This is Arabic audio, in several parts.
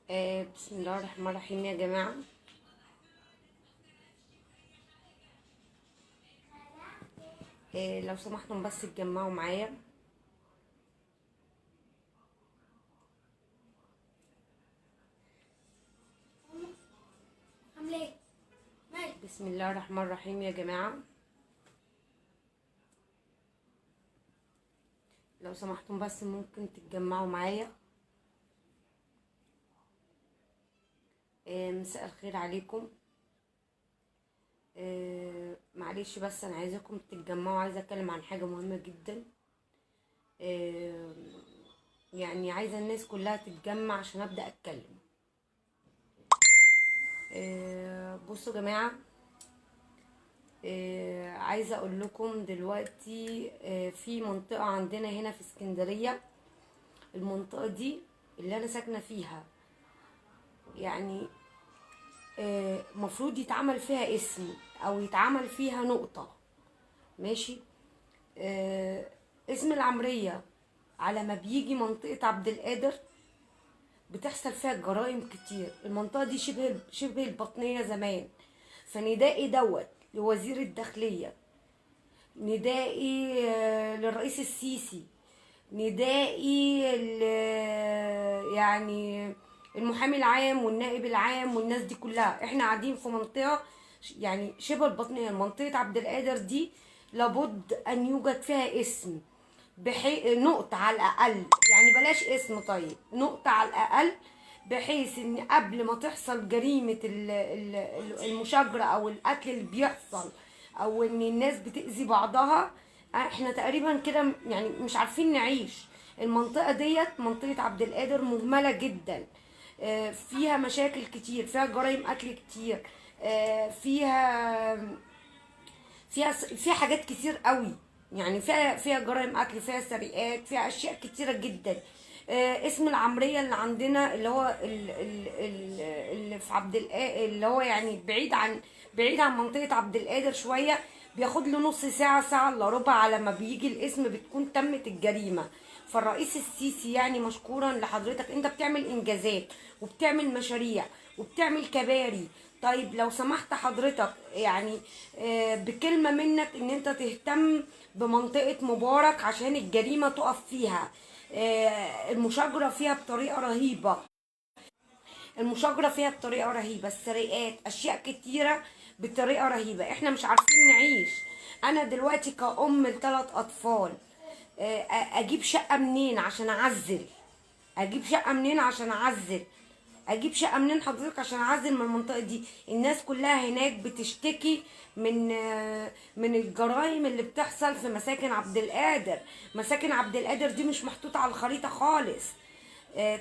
بسم الله الرحمن الرحيم يا جماعة. لو سمحتم بس تجمعوا معايا. بسم الله الرحمن الرحيم يا جماعة. لو سمحتم بس ممكن تتجمعوا معايا. مساء الخير عليكم. معلش بس انا عايزاكم تتجمعوا، عايزه اتكلم عن حاجه مهمه جدا. يعني عايزه الناس كلها تتجمع عشان ابدا اتكلم. بصوا يا جماعه، عايزه اقول لكم دلوقتي في منطقه عندنا هنا في اسكندريه. المنطقه دي اللي انا ساكنه فيها، يعني مفروض يتعمل فيها اسم او يتعمل فيها نقطه. ماشي. اسم العمريه على ما بيجي منطقه عبد القادر بتحصل فيها جرائم كتير. المنطقه دي شبه البطنيه زمان. فندائي لوزير الداخليه، ندائي للرئيس السيسي، ندائي يعني المحامي العام والنائب العام والناس دي كلها. احنا قاعدين في منطقة يعني شبه البطنية. منطقة عبد القادر دي لابد ان يوجد فيها اسم، نقطة على الاقل، يعني بلاش اسم، طيب نقطة على الاقل، بحيث ان قبل ما تحصل جريمة المشاجرة او القتل اللي بيحصل، او ان الناس بتأذي بعضها، احنا تقريبا كده يعني مش عارفين نعيش. المنطقة ديت منطقة عبد القادر مهملة جدا. فيها مشاكل كتير، فيها جرائم قتل كتير، فيها حاجات كتير قوي. يعني فيها جرائم قتل، فيها سرقات، فيها اشياء كتيره جدا. اسم العمريه اللي عندنا اللي هو اللي في اللي هو يعني بعيد عن منطقه عبد القادر شويه، بياخد له نص ساعه، ساعه الا ربع على ما بيجي الاسم بتكون تمت الجريمه. فالرئيس السيسي يعني مشكورا لحضرتك، انت بتعمل انجازات وبتعمل مشاريع وبتعمل كباري. طيب لو سمحت حضرتك يعني بكلمة منك ان انت تهتم بمنطقة مبارك عشان الجريمة تقف فيها. المشاجرة فيها بطريقة رهيبة، السرقات، اشياء كتيرة بطريقة رهيبة. احنا مش عارفين نعيش. انا دلوقتي كأم ل3 اطفال، اجيب شقة منين عشان اعزل؟ اجيب شقه منين حضرتك عشان اعزل من المنطقه دي؟ الناس كلها هناك بتشتكي من الجرائم اللي بتحصل في مساكن عبد القادر. مساكن عبد القادر دي مش محطوطه على الخريطه خالص.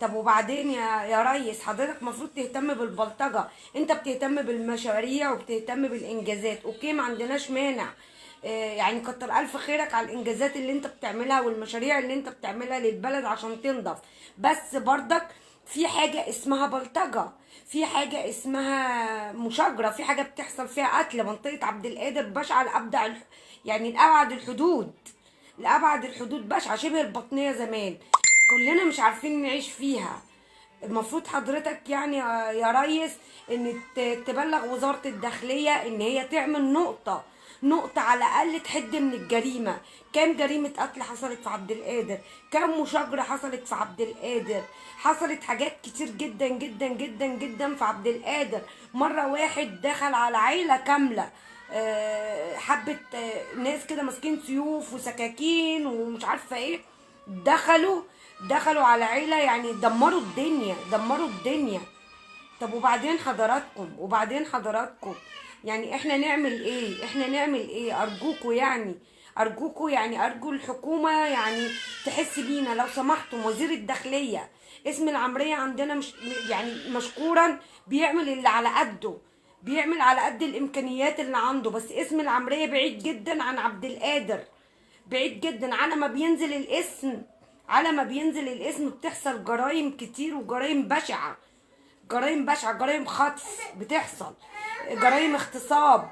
طب وبعدين يا ريس، حضرتك المفروض تهتم بالبلطجه. انت بتهتم بالمشاريع وبتهتم بالانجازات، اوكي، ما عندناش مانع. يعني كتر الف خيرك على الانجازات اللي انت بتعملها والمشاريع اللي انت بتعملها للبلد عشان تنضف. بس برضك في حاجة اسمها بلطجة، في حاجة اسمها مشاجرة، في حاجة بتحصل فيها قتل. منطقة عبد القادر بشعة يعني لأبعد الحدود بشعة، شبه البطنية زمان. كلنا مش عارفين نعيش فيها. المفروض حضرتك يعني يا ريس ان تبلغ وزارة الداخلية ان هي تعمل نقطة على الأقل تحد من الجريمة. كام جريمة قتل حصلت في عبد القادر؟ كام مشاجرة حصلت في عبد القادر؟ حصلت حاجات كتير جدا جدا جدا جدا في عبد القادر. مرة واحد دخل على عيلة كاملة، حبة ناس كده ماسكين سيوف وسكاكين ومش عارفة ايه، دخلوا على عيلة، يعني دمروا الدنيا. طب وبعدين حضراتكم يعني احنا نعمل ايه؟ ارجوكوا يعني ارجو الحكومة يعني تحس بينا لو سمحتم. وزير الداخلية، اسم العمرية عندنا مش يعني مشكورا بيعمل اللي على قده، بيعمل على قد الامكانيات اللي عنده، بس اسم العمرية بعيد جدا عن عبد القادر، بعيد جدا. على ما بينزل الاسم بتحصل جرائم كتير وجرائم بشعة، جرائم خطف بتحصل، جرائم اغتصاب،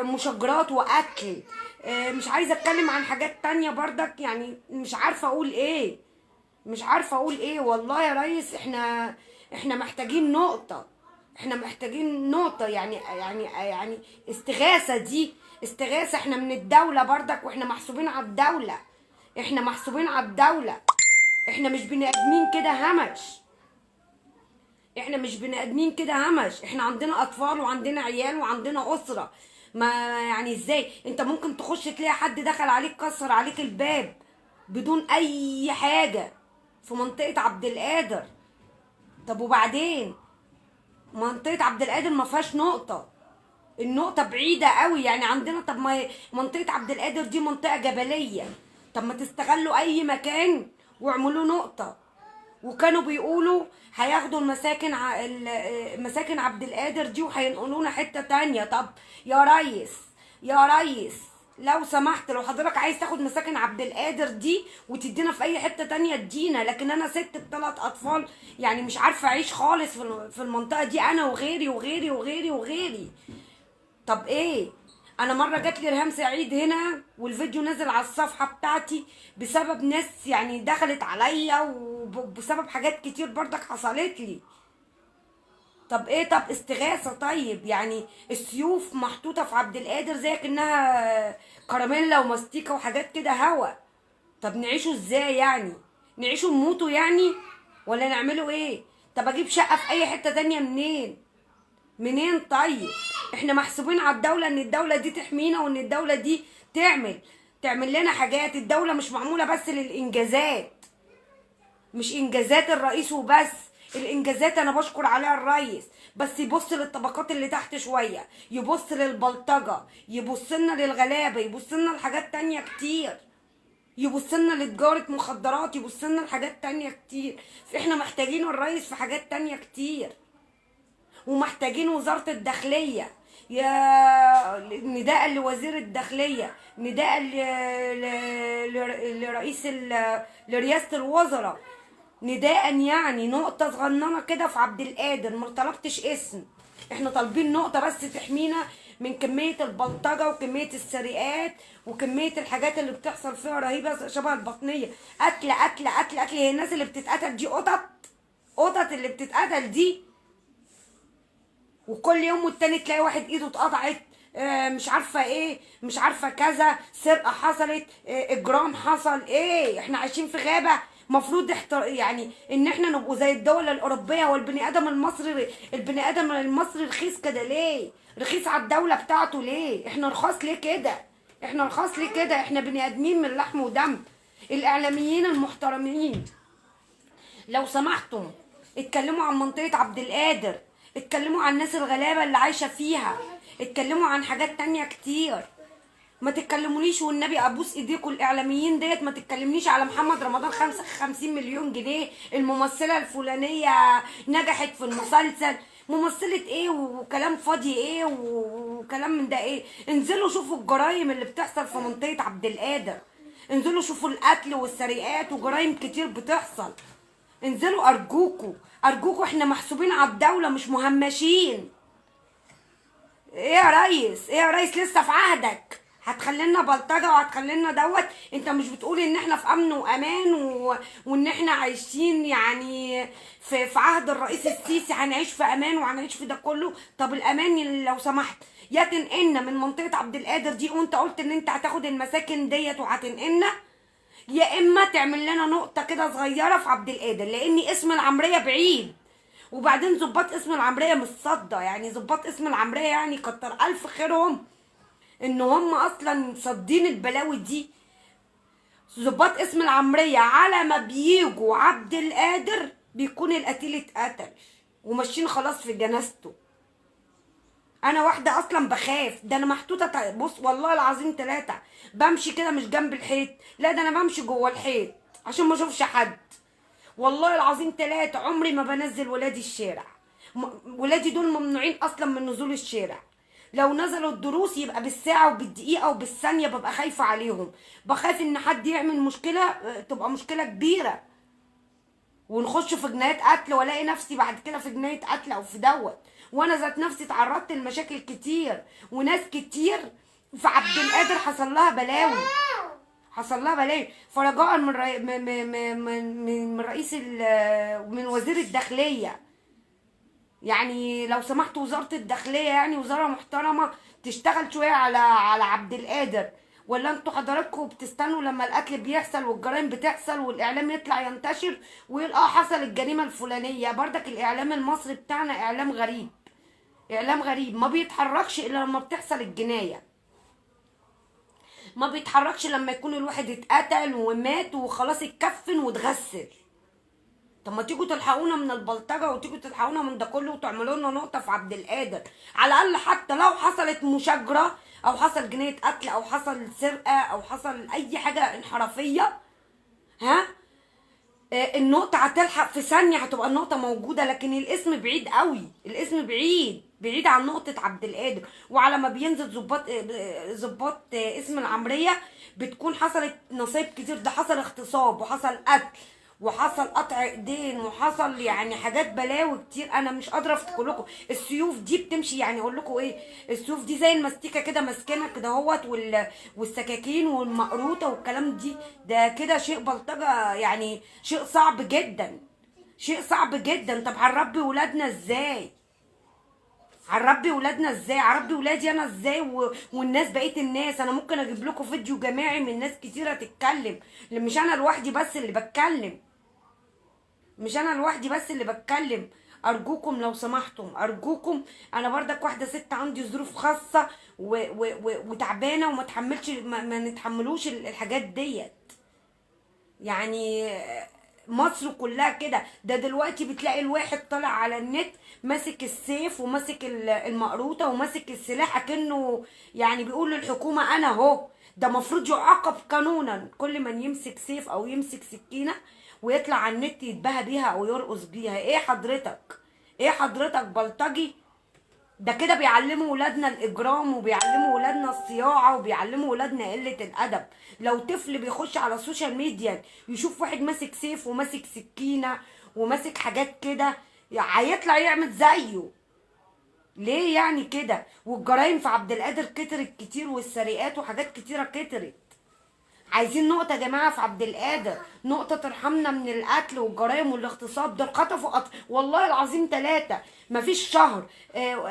مشاجرات وقتل. مش عايزة اتكلم عن حاجات تانية برضك، يعني مش عارفة اقول ايه والله يا ريس. احنا محتاجين نقطة، احنا محتاجين نقطة، يعني استغاثة، دي استغاثة. احنا من الدولة برضك، واحنا محسوبين على الدولة، احنا محسوبين على الدولة. احنا مش بني ادمين كده همش، احنا مش بني ادمين كده همش، احنا عندنا اطفال وعندنا عيال وعندنا اسرة. ما يعني ازاي انت ممكن تخش تلاقي حد دخل عليك كسر عليك الباب بدون اي حاجة في منطقة عبد القادر؟ طب وبعدين منطقة عبد القادر ما فيهاش نقطة، النقطة بعيدة قوي يعني عندنا. طب ما منطقة عبد القادر دي منطقة جبلية، طب ما تستغلوا اي مكان واعملوا نقطة. وكانوا بيقولوا هياخدوا المساكن مساكن عبد القادر دي وهينقلونا حتة تانية. طب يا ريس، يا ريس لو سمحت، لو حضرتك عايز تاخد مساكن عبد القادر دي وتدينا في اي حتة تانية ادينا، لكن انا ست ب3 اطفال يعني مش عارفة اعيش خالص في المنطقة دي، انا وغيري وغيري وغيري وغيري. طب ايه؟ انا مره جات لي ريهام سعيد هنا والفيديو نزل على الصفحه بتاعتي بسبب ناس يعني دخلت عليا وبسبب حاجات كتير برضك حصلت لي. طب ايه؟ طب استغاثه. طيب يعني السيوف محطوطه في عبد القادر زي كأنها كراميلا وماستيكا وحاجات كده هوا. طب نعيشوا ازاي يعني؟ نعيشوا نموتوا يعني ولا نعملوا ايه؟ طب اجيب شقه في اي حته تانية منين؟ منين؟ طيب احنا محسوبين على الدولة ان الدولة دي تحمينا وان الدولة دي تعمل لنا حاجات. الدولة مش معمولة بس للانجازات، مش انجازات الرئيس وبس. الانجازات انا بشكر عليها الرئيس، بس يبص للطبقات اللي تحت شوية، يبص للبلطجة، يبص لنا للغلابة، يبص لنا لحاجات تانية كتير، يبص لنا لتجارة مخدرات، يبص لنا لحاجات تانية كتير. احنا محتاجين الرئيس في حاجات تانية كتير، ومحتاجين وزارة الداخلية. يا نداء لوزير الداخلية، نداء لرئيس لرئاسة الوزراء، نداء يعني نقطة صغننة كده في عبد القادر. ما طلبتش اسم، احنا طالبين نقطة بس تحمينا من كمية البلطجة وكمية السرقات وكمية الحاجات اللي بتحصل فيها رهيبة شبه البطنية. قتل قتل قتل قتل. هي الناس اللي بتتقتل دي قطط؟ قطط اللي بتتقتل دي؟ وكل يوم والتاني تلاقي واحد ايده اتقطعت، مش عارفه ايه، مش عارفه كذا، سرقه حصلت، اجرام حصل. ايه؟ احنا عايشين في غابه؟ مفروض يعني ان احنا نبقوا زي الدول الاوروبيه. والبني ادم المصري، البني ادم المصري رخيص كده ليه؟ رخيص على الدوله بتاعته ليه؟ احنا رخاص ليه كده؟ احنا رخاص ليه كده؟ احنا بني ادمين من لحم ودم. الاعلاميين المحترمين لو سمحتم اتكلموا عن منطقة عبد القادر، اتكلموا عن الناس الغلابة اللي عايشة فيها، اتكلموا عن حاجات تانية كتير. ما تتكلمونيش والنبي ابوس ايديكم الاعلاميين ديت، ما تتكلمنيش على محمد رمضان 55 مليون جنيه، الممثلة الفلانية نجحت في المسلسل. ممثلة ايه وكلام فاضي ايه وكلام من ده ايه؟ انزلوا شوفوا الجرايم اللي بتحصل في منطقة عبد القادر، انزلوا شوفوا القتل والسرقات وجرايم كتير بتحصل. انزلوا ارجوكوا، ارجوكوا. احنا محسوبين على الدولة مش مهمشين. ايه يا ريس؟ ايه يا ريس؟ لسه في عهدك هتخلينا بلطجة وهتخلينا دوت؟ انت مش بتقول ان احنا في امن وامان وان احنا عايشين يعني في عهد الرئيس السيسي هنعيش في امان وهنعيش في ده كله؟ طب الامان لو سمحت يا تنقلنا من منطقة عبد القادر دي، وانت قلت ان انت هتاخد المساكن ديت وهتنقلنا، يا اما تعمل لنا نقطة كده صغيرة في عبد القادر، لان اسم العمرية بعيد. وبعدين ظباط اسم العمرية مش صدة، يعني ظباط اسم العمرية يعني كتر الف خيرهم ان هم اصلا صادين البلاوي دي. ظباط اسم العمرية على ما بيجوا عبد القادر بيكون القتيل اتقتل وماشيين خلاص في جنازته. انا واحدة اصلا بخاف، ده انا محطوطة بص والله العظيم 3 بمشي كده مش جنب الحيط، لا ده انا بمشي جوه الحيط عشان ما اشوفش حد. والله العظيم 3 عمري ما بنزل ولادي الشارع. ولادي دول ممنوعين اصلا من نزول الشارع. لو نزلوا الدروس يبقى بالساعة وبالدقيقة وبالثانية، ببقى خايفة عليهم، بخاف ان حد يعمل مشكلة تبقى مشكلة كبيرة ونخش في جنايات قتل والاقي نفسي بعد كده في جناية قتل او في دوت. وانا ذات نفسي اتعرضت لمشاكل كتير وناس كتير في عبد القادر حصل لها بلاوي، حصل لها بلاوي. فرجاء من رئيس من وزير الداخلية يعني لو سمحت وزارة الداخلية يعني وزارة محترمة تشتغل شوية على عبد القادر. ولا انتوا حضراتكم بتستنوا لما القتل بيحصل والجرائم بتحصل والاعلام يطلع ينتشر ويقول حصل الجريمة الفلانية؟ بردك الاعلام المصري بتاعنا اعلام غريب، اعلام غريب، ما بيتحركش الا لما بتحصل الجناية، ما بيتحركش لما يكون الواحد اتقتل ومات وخلاص اتكفن واتغسل. طب ما تيجوا تلحقونا من البلطجه وتيجوا تلحقونا من ده كله وتعملوا لنا نقطه في عبد القادر على الاقل، حتى لو حصلت مشاجره او حصل جنايه قتل او حصل سرقه او حصل اي حاجه انحرافيه، ها النقطه هتلحق في ثانيه، هتبقى النقطه موجوده. لكن الاسم بعيد قوي، الاسم بعيد عن نقطه عبد القادر. وعلى ما بينزل ظباط اسم العمريه بتكون حصلت نصايب كتير، ده حصل اغتصاب وحصل قتل وحصل قطع ايدين وحصل يعني حاجات بلاوي كتير انا مش قادره افتكر لكم. السيوف دي بتمشي، يعني اقول لكم ايه، السيوف دي زي المستيكه كده ماسكينها كده اهوت، والسكاكين والمقروطه والكلام دي، ده كده شيء بلطجه، يعني شيء صعب جدا، شيء صعب جدا. طب هنربي ولادنا ازاي؟ هنربي ولادنا ازاي؟ هربي ولادي انا ازاي والناس بقيه الناس؟ انا ممكن اجيب لكم فيديو جماعي من ناس كتيره تتكلم، مش انا لوحدي بس اللي بتكلم، مش انا لوحدي بس اللي بتكلم. ارجوكم لو سمحتم، ارجوكم، انا بردك واحده ست عندي ظروف خاصه وتعبانه وما تحملش، ما نتحملوش الحاجات ديت. يعني مصر كلها كده. ده دلوقتي بتلاقي الواحد طالع على النت ماسك السيف وماسك المقروطه وماسك السلاح اكنه يعني بيقول للحكومه انا اهو. ده مفروض يعاقب قانونا كل من يمسك سيف او يمسك سكينه ويطلع على النت يتباهى بيها او يرقص بيها. ايه حضرتك؟ ايه حضرتك بلطجي؟ ده كده بيعلموا ولادنا الاجرام وبيعلموا ولادنا الصياعه وبيعلموا ولادنا قله الادب. لو طفل بيخش على السوشيال ميديا يشوف واحد ماسك سيف وماسك سكينه وماسك حاجات كده هيطلع يعمل زيه. ليه يعني كده؟ والجرايم في عبد القادر كترت كتير والسرقات وحاجات كتيره كترت. عايزين نقطة يا جماعة في عبد القادر، نقطة ترحمنا من القتل والجرائم والاغتصاب. دول خطفوا والله العظيم 3 مفيش شهر،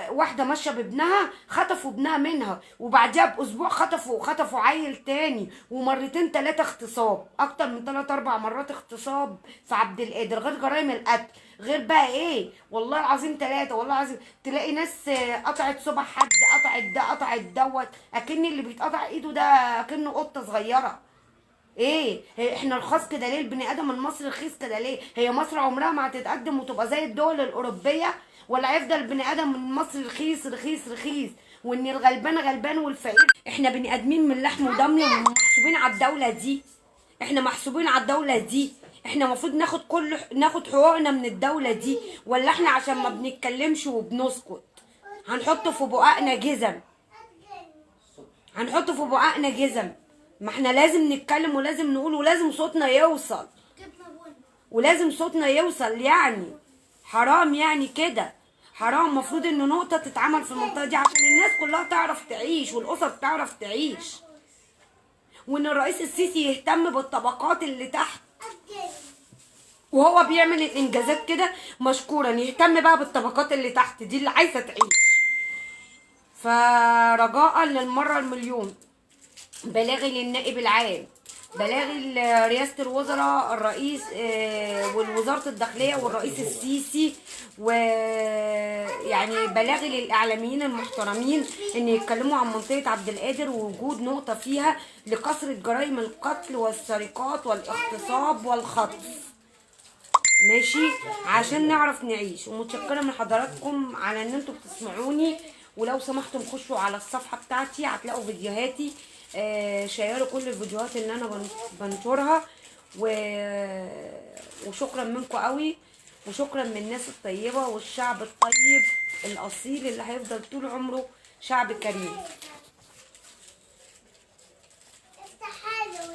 واحدة ماشية بابنها خطفوا ابنها منها، وبعدها بأسبوع خطفوا عيل تاني، ومرتين 3 اغتصاب، أكتر من 3 4 مرات اغتصاب في عبد القادر، غير جرائم القتل، غير بقى ايه والله العظيم 3. والله العظيم تلاقي ناس قطعت صبع حد، قطعت ده قطعت دوت، اكن اللي بيتقطع ايده ده اكنه قطة صغيرة. ايه احنا رخاص كده ليه؟ البني ادم المصري رخيص كده ليه؟ هي مصر عمرها ما هتتقدم وتبقى زي الدول الاوروبيه؟ ولا هيفضل البني ادم المصري رخيص رخيص رخيص وان الغلبان غلبان والفقير؟ احنا بني ادمين من لحم ودم ومحسوبين على الدوله دي، احنا محسوبين على الدوله دي، احنا المفروض ناخد حقوقنا من الدوله دي. ولا احنا عشان ما بنتكلمش وبنسكت هنحط في بقائنا جزم؟ هنحط في بقائنا جزم؟ ما احنا لازم نتكلم ولازم نقول ولازم صوتنا يوصل، ولازم صوتنا يوصل. يعني حرام يعني كده، حرام. المفروض ان نقطة تتعمل في المنطقة دي عشان الناس كلها تعرف تعيش والاسر تعرف تعيش، وان الرئيس السيسي يهتم بالطبقات اللي تحت وهو بيعمل الانجازات كده مشكورا، يهتم بقى بالطبقات اللي تحت دي اللي عايزة تعيش. فرجاء للمرة المليون بلاغي للنائب العام، بلاغي لرئاسة الوزراء، الرئيس والوزارة الداخلية والرئيس السيسي، ويعني بلاغي للإعلاميين المحترمين ان يتكلموا عن منطقة عبد القادر ووجود نقطة فيها لكثرة جرائم القتل والسرقات والاغتصاب والخطف، ماشي، عشان نعرف نعيش. ومتشكرة من حضراتكم على ان انتوا بتسمعوني. ولو سمحتم خشوا على الصفحة بتاعتي هتلاقوا فيديوهاتي، شيروا كل الفيديوهات اللي انا بنشرها، وشكرا منكم قوي، وشكرا من الناس الطيبة والشعب الطيب الأصيل اللي هيفضل طول عمره شعب كريم.